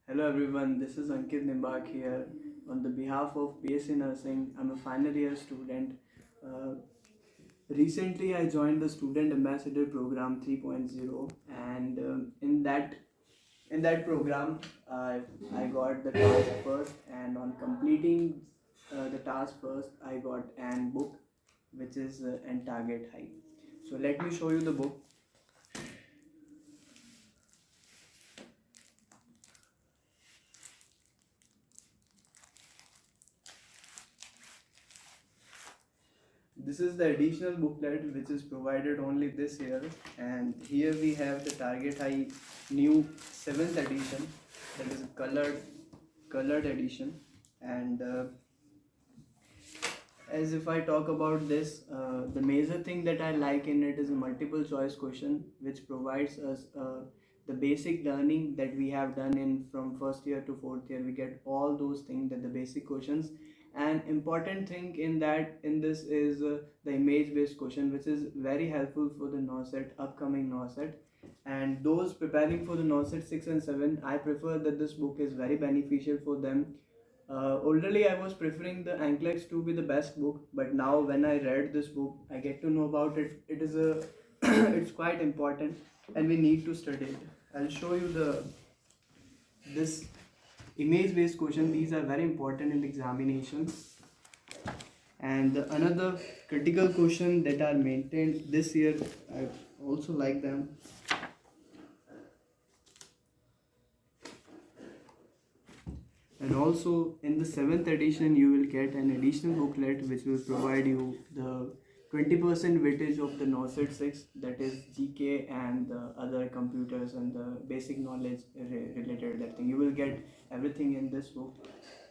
Hello everyone, this is Ankit Nimbark here. On the behalf of BSc Nursing, I'm a final year student. Uh, Recently, I joined the Student Ambassador Program 3.0, and in that program, I got the task first, and on completing the task first, I got an book, which is and target high. So let me show you the book. This is the additional booklet which is provided only this year, and here we have the Target High new 7th edition, that is a colored edition. And as if I talk about this, the major thing that I like in it is a multiple choice question which provides us the basic learning that we have done in from first year to fourth year. We get all those things, that the basic questions. And important thing in this is the image based question, which is very helpful for the NORCET, upcoming NORCET. And those preparing for the NORCET 6 and 7, I prefer that this book is very beneficial for them. Olderly, I was preferring the Anklets to be the best book, but now when I read this book, I get to know about it. It is a, it's quite important, and we need to study it. I'll show you this image-based question. These are very important in the examinations. And another critical question that are maintained this year, I also like them. And also in the 7th edition, you will get an additional booklet which will provide you the 20% weightage of the NORCET 6, that is GK and the other computers and the basic knowledge related that thing. You will get everything in this book.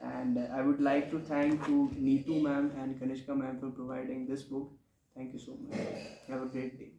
And I would like to thank to Neetu ma'am and Kanishka ma'am for providing this book. Thank you so much. Have a great day.